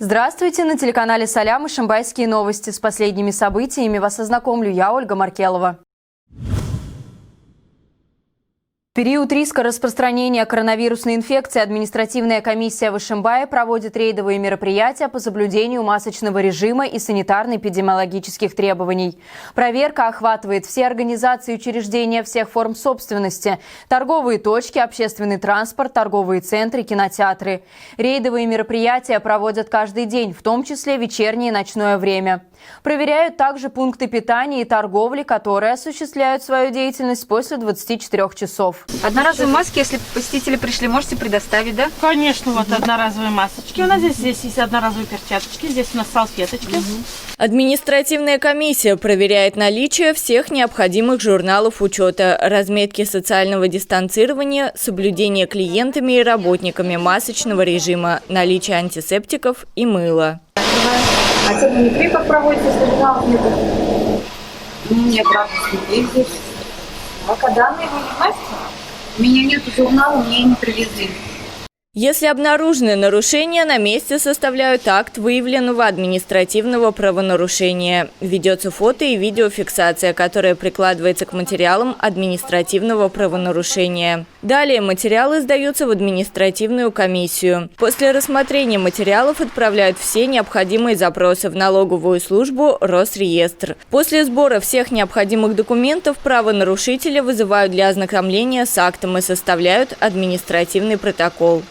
Здравствуйте! На телеканале «Салям» ишимбайские новости. С последними событиями вас ознакомлю я, Ольга Маркелова. В период риска распространения коронавирусной инфекции административная комиссия в Ишимбае проводит рейдовые мероприятия по соблюдению масочного режима и санитарно-эпидемиологических требований. Проверка охватывает все организации и учреждения всех форм собственности, торговые точки, общественный транспорт, торговые центры, кинотеатры. Рейдовые мероприятия проводят каждый день, в том числе вечернее и ночное время. Проверяют также пункты питания и торговли, которые осуществляют свою деятельность после 24 часов. Одноразовые маски, если посетители пришли, можете предоставить, да? Конечно, вот одноразовые масочки. У нас здесь есть одноразовые перчаточки, здесь у нас салфеточки. Административная комиссия проверяет наличие всех необходимых журналов учета, разметки социального дистанцирования, соблюдение клиентами и работниками масочного режима, наличие антисептиков и мыла. А термометрию как проводится, если журналов нет? Нет, разных здесь. А когда вы его не носите? У меня нет журнала, мне не привезли. Если обнаружены нарушения, на месте составляют акт выявленного административного правонарушения. Ведется фото- и видеофиксация, которая прикладывается к материалам административного правонарушения. Далее материалы сдаются в административную комиссию. После рассмотрения материалов отправляют все необходимые запросы в налоговую службу Росреестр. После сбора всех необходимых документов правонарушителя вызывают для ознакомления с актом и составляют административный протокол.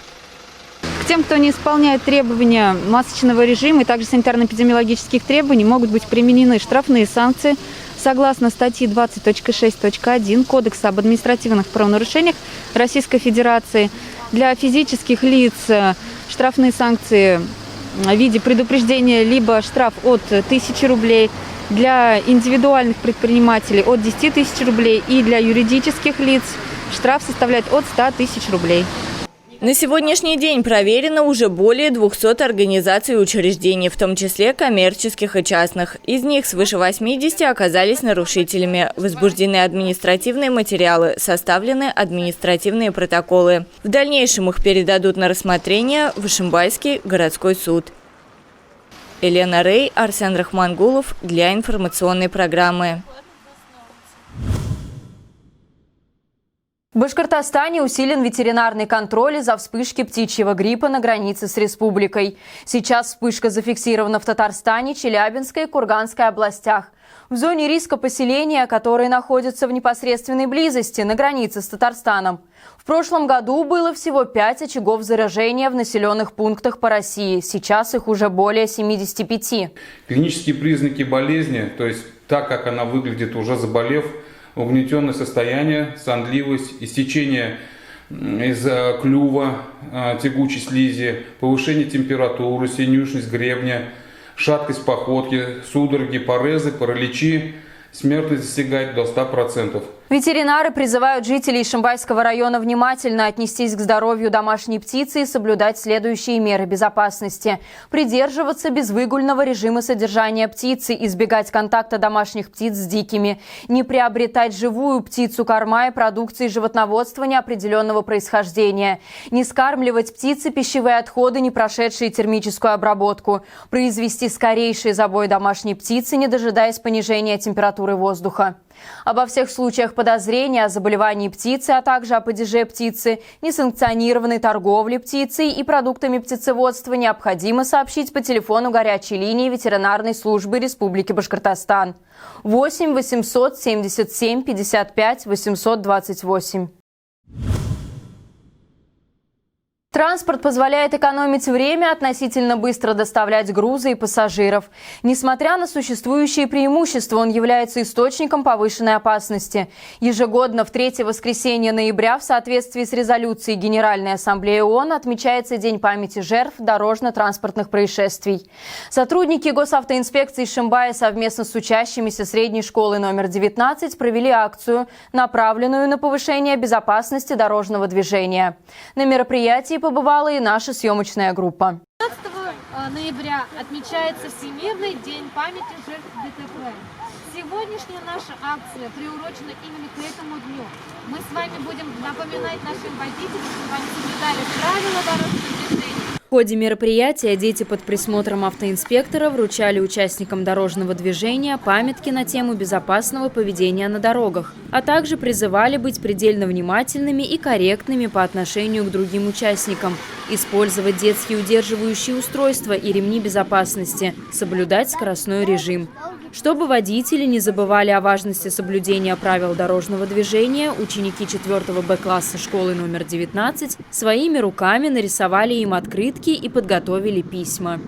К тем, кто не исполняет требования масочного режима и также санитарно-эпидемиологических требований, могут быть применены штрафные санкции согласно статьи 20.6.1 Кодекса об административных правонарушениях Российской Федерации. Для физических лиц штрафные санкции в виде предупреждения либо штраф от 1000 рублей, для индивидуальных предпринимателей от 10 тысяч рублей и для юридических лиц штраф составляет от 100 тысяч рублей. На сегодняшний день проверено уже более 200 организаций и учреждений, в том числе коммерческих и частных. Из них свыше 80 оказались нарушителями. Возбуждены административные материалы, составлены административные протоколы. В дальнейшем их передадут на рассмотрение в Ишимбайский городской суд. Елена Рей, Арсен Рахмангулов для информационной программы. В Башкортостане усилен ветеринарный контроль из-за вспышки птичьего гриппа на границе с республикой. Сейчас вспышка зафиксирована в Татарстане, Челябинской и Курганской областях. В зоне риска поселения, которые находятся в непосредственной близости на границе с Татарстаном. В прошлом году было всего 5 очагов заражения в населенных пунктах по России. Сейчас их уже более 75. Клинические признаки болезни, то есть так, как она выглядит, уже заболев, угнетенное состояние, сонливость, истечение из клюва, тягучей слизи, повышение температуры, синюшность гребня, шаткость походки, судороги, парезы, параличи. Смертность достигает до 100%. Ветеринары призывают жителей Ишимбайского района внимательно отнестись к здоровью домашней птицы и соблюдать следующие меры безопасности. Придерживаться безвыгульного режима содержания птицы, избегать контакта домашних птиц с дикими, не приобретать живую птицу корма и продукции животноводства неопределенного происхождения, не скармливать птице пищевые отходы, не прошедшие термическую обработку, произвести скорейший забой домашней птицы, не дожидаясь понижения температуры воздуха. Обо всех случаях подозрения о заболевании птицы, а также о падеже птицы, несанкционированной торговле птицей и продуктами птицеводства необходимо сообщить по телефону горячей линии ветеринарной службы Республики Башкортостан 8 877 55 828. Транспорт позволяет экономить время, относительно быстро доставлять грузы и пассажиров. Несмотря на существующие преимущества, он является источником повышенной опасности. Ежегодно в 3-е воскресенье ноября в соответствии с резолюцией Генеральной Ассамблеи ООН отмечается День памяти жертв дорожно-транспортных происшествий. Сотрудники госавтоинспекции Ишимбая совместно с учащимися средней школы номер 19 провели акцию, направленную на повышение безопасности дорожного движения. На мероприятии побывала и наша съемочная группа. 15 ноября отмечается Всемирный день памяти жертв ДТП. Сегодняшняя наша акция приурочена именно к этому дню. Мы с вами будем напоминать нашим водителям, чтобы они соблюдали правила дорожного движения. В ходе мероприятия дети под присмотром автоинспектора вручали участникам дорожного движения памятки на тему безопасного поведения на дорогах, а также призывали быть предельно внимательными и корректными по отношению к другим участникам, использовать детские удерживающие устройства и ремни безопасности, соблюдать скоростной режим. Чтобы водители не забывали о важности соблюдения правил дорожного движения, ученики 4 Б-класса школы номер 19 своими руками нарисовали им открытки и подготовили письма.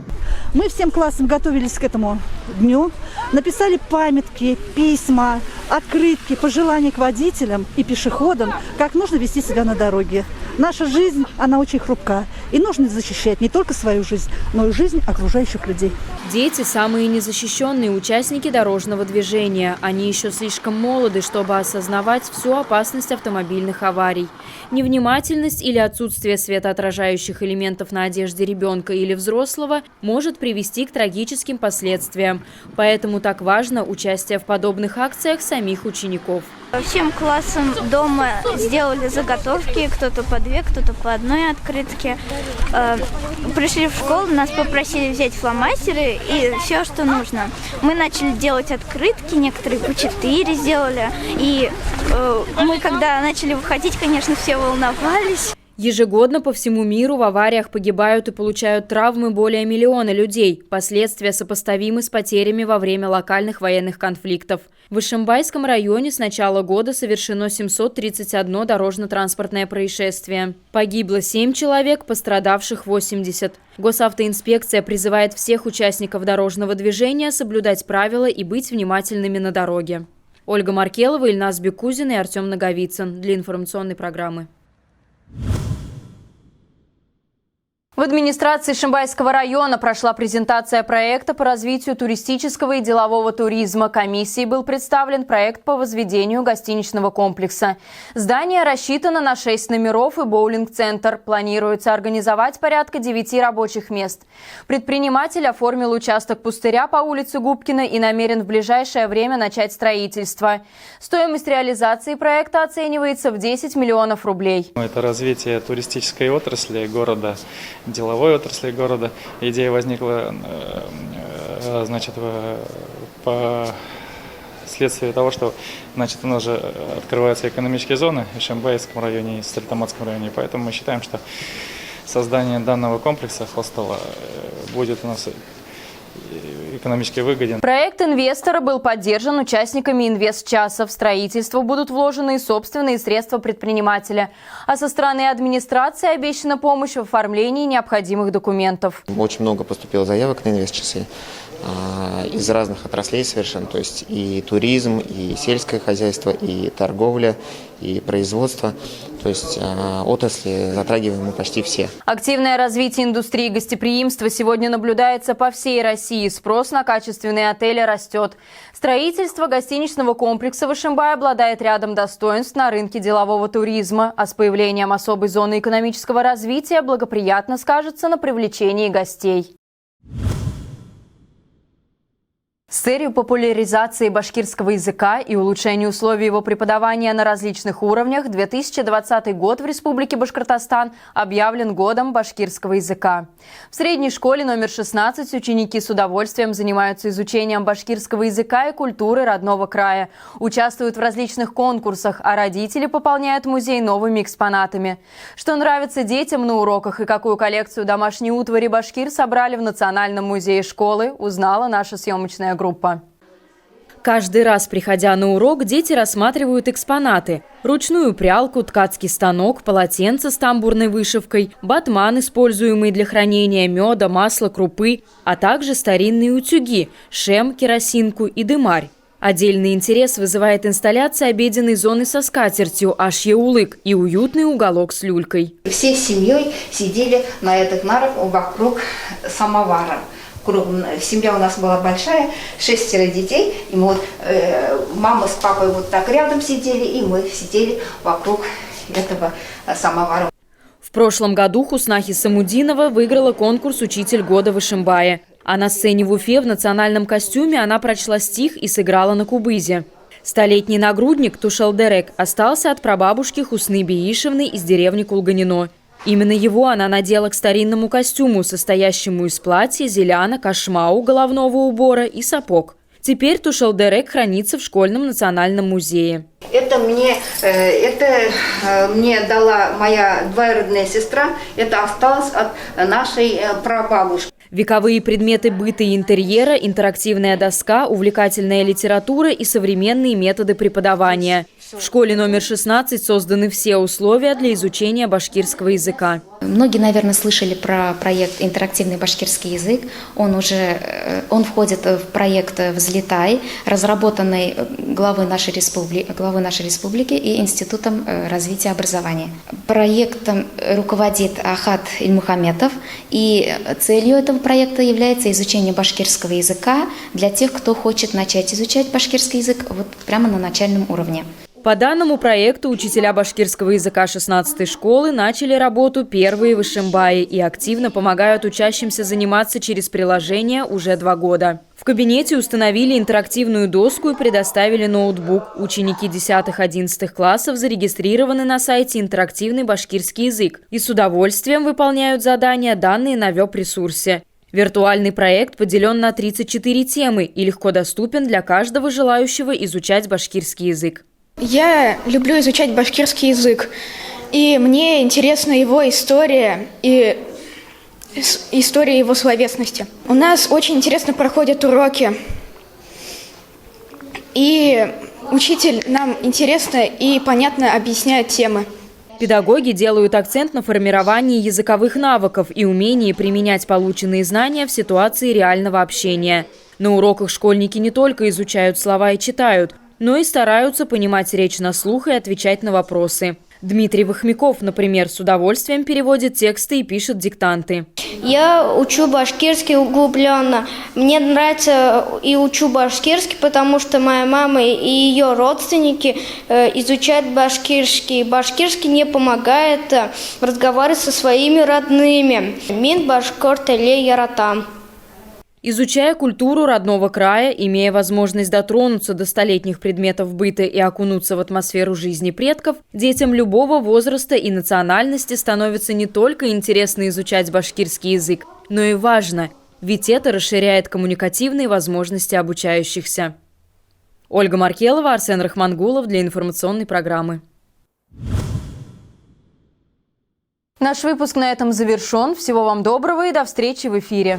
Мы всем классом готовились к этому дню, написали памятки, письма, открытки, пожелания к водителям и пешеходам, как нужно вести себя на дороге. Наша жизнь, она очень хрупка, и нужно защищать не только свою жизнь, но и жизнь окружающих людей. Дети – самые незащищенные участники дорожного движения. Они еще слишком молоды, чтобы осознавать всю опасность автомобильных аварий. Невнимательность или отсутствие светоотражающих элементов на одежде ребенка или взрослого может привести к трагическим последствиям. Поэтому так важно участие в подобных акциях самих учеников. Всем классам дома сделали заготовки, кто-то по 2, кто-то по 1 открытке. Пришли в школу, нас попросили взять фломастеры и все, что нужно. Мы начали делать открытки, некоторые по 4 сделали. И мы, когда начали выходить, конечно, все волновались. Ежегодно по всему миру в авариях погибают и получают травмы более 1 миллиона людей. Последствия сопоставимы с потерями во время локальных военных конфликтов. В Ишимбайском районе с начала года совершено 731 дорожно-транспортное происшествие. Погибло 7 человек, пострадавших 80. Госавтоинспекция призывает всех участников дорожного движения соблюдать правила и быть внимательными на дороге. Ольга Маркелова, Ильназ Бекузин и Артем Наговицын для информационной программы. В администрации Ишимбайского района прошла презентация проекта по развитию туристического и делового туризма. Комиссии был представлен проект по возведению гостиничного комплекса. Здание рассчитано на 6 номеров и боулинг-центр. Планируется организовать порядка 9 рабочих мест. Предприниматель оформил участок пустыря по улице Губкина и намерен в ближайшее время начать строительство. Стоимость реализации проекта оценивается в 10 миллионов рублей. Это развитие туристической отрасли города, деловой отрасли города. Идея возникла, значит, по следствию того, что, значит, у нас же открываются экономические зоны в Ишимбайском районе и Стерлитамакском районе, поэтому мы считаем, что создание данного комплекса хостела будет у нас экономически выгоден. Проект инвестора был поддержан участниками инвестчаса. В строительство будут вложены и собственные средства предпринимателя. А со стороны администрации обещана помощь в оформлении необходимых документов. Очень много поступило заявок на инвестчасы из разных отраслей совершенно, то есть и туризм, и сельское хозяйство, и торговля, и производство. То есть отрасли затрагиваем мы почти все. Активное развитие индустрии гостеприимства сегодня наблюдается по всей России. Спрос на качественные отели растет. Строительство гостиничного комплекса в Ишимбае обладает рядом достоинств на рынке делового туризма, а с появлением особой зоны экономического развития благоприятно скажется на привлечении гостей. С целью популяризации башкирского языка и улучшения условий его преподавания на различных уровнях 2020 год в Республике Башкортостан объявлен годом башкирского языка. В средней школе номер 16 ученики с удовольствием занимаются изучением башкирского языка и культуры родного края, участвуют в различных конкурсах, а родители пополняют музей новыми экспонатами. Что нравится детям на уроках и какую коллекцию домашней утвари башкир собрали в Национальном музее школы, узнала наша съемочная группа. Каждый раз, приходя на урок, дети рассматривают экспонаты. Ручную прялку, ткацкий станок, полотенце с тамбурной вышивкой, батман, используемый для хранения меда, масла, крупы, а также старинные утюги, шем, керосинку и дымарь. Отдельный интерес вызывает инсталляция обеденной зоны со скатертью «Ашье-улык» и уютный уголок с люлькой. Всей семьей сидели на этих нарах вокруг самовара. Семья у нас была большая, 6 детей, и мы вот, мама с папой вот так рядом сидели, и мы сидели вокруг этого самовара. В прошлом году Хуснахи Самудинова выиграла конкурс «Учитель года» в Ишимбае. А на сцене в Уфе в национальном костюме она прочла стих и сыграла на кубызе. Столетний нагрудник Тушалдерек остался от прабабушки Хусны Биишевны из деревни Кулганино. Именно его она надела к старинному костюму, состоящему из платья, зеляна, кашмау, головного убора и сапог. Теперь тушелдерек хранится в Школьном национальном музее. Это мне дала моя двоюродная сестра, это осталось от нашей прабабушки. Вековые предметы быта и интерьера, интерактивная доска, увлекательная литература и современные методы преподавания. В школе номер 16 созданы все условия для изучения башкирского языка. Многие, наверное, слышали про проект «Интерактивный башкирский язык». Он входит в проект «Взлетай», разработанный главой нашей республики и Институтом развития образования. Проектом руководит Ахат Ильмухаметов, и целью этого проекта является изучение башкирского языка для тех, кто хочет начать изучать башкирский язык вот прямо на начальном уровне. По данному проекту учителя башкирского языка 16-й школы начали работу первые в Ишимбае и активно помогают учащимся заниматься через приложение уже 2 года. В кабинете установили интерактивную доску и предоставили ноутбук. Ученики 10-11 классов зарегистрированы на сайте «Интерактивный башкирский язык» и с удовольствием выполняют задания, данные на веб-ресурсе. Виртуальный проект поделен на 34 темы и легко доступен для каждого желающего изучать башкирский язык. Я люблю изучать башкирский язык, и мне интересна его история и история его словесности. У нас очень интересно проходят уроки, и учитель нам интересно и понятно объясняет темы. Педагоги делают акцент на формировании языковых навыков и умении применять полученные знания в ситуации реального общения. На уроках школьники не только изучают слова и читают, но и стараются понимать речь на слух и отвечать на вопросы. Дмитрий Вахмяков, например, с удовольствием переводит тексты и пишет диктанты. Я учу башкирский углубленно. Мне нравится и учу башкирский, потому что моя мама и ее родственники изучают башкирский. Башкирский не помогает разговаривать со своими родными. Мин башкор теле яратам. Изучая культуру родного края, имея возможность дотронуться до столетних предметов быта и окунуться в атмосферу жизни предков, детям любого возраста и национальности становится не только интересно изучать башкирский язык, но и важно, ведь это расширяет коммуникативные возможности обучающихся. Ольга Маркелова, Арсен Рахмангулов для информационной программы. Наш выпуск на этом завершен. Всего вам доброго и до встречи в эфире.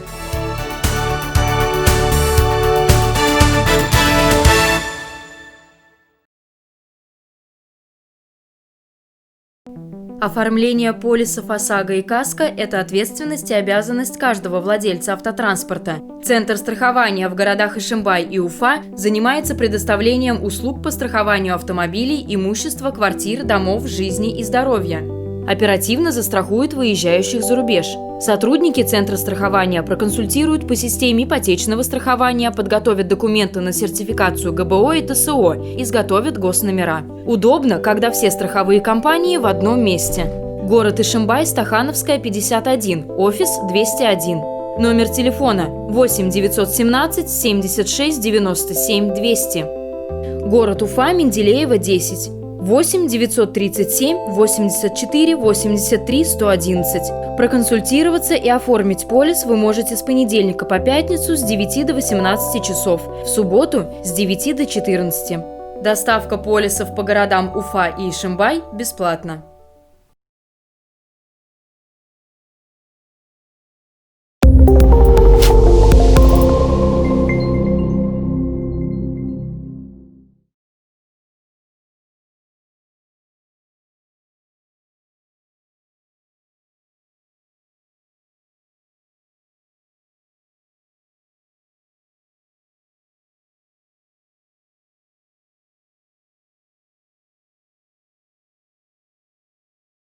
Оформление полисов ОСАГО и КАСКО – это ответственность и обязанность каждого владельца автотранспорта. Центр страхования в городах Ишимбай и Уфа занимается предоставлением услуг по страхованию автомобилей, имущества, квартир, домов, жизни и здоровья. Оперативно застрахуют выезжающих за рубеж. Сотрудники Центра страхования проконсультируют по системе ипотечного страхования, подготовят документы на сертификацию ГБО и ТСО, изготовят госномера. Удобно, когда все страховые компании в одном месте. Город Ишимбай, Стахановская, 51, офис 201. Номер телефона 8 917 76 97 200. Город Уфа, Менделеева, 10. 8 937 84 83 111. Проконсультироваться и оформить полис вы можете с понедельника по пятницу с 9 до 18 часов, в субботу с 9 до 14. Доставка полисов по городам Уфа и Ишимбай бесплатна.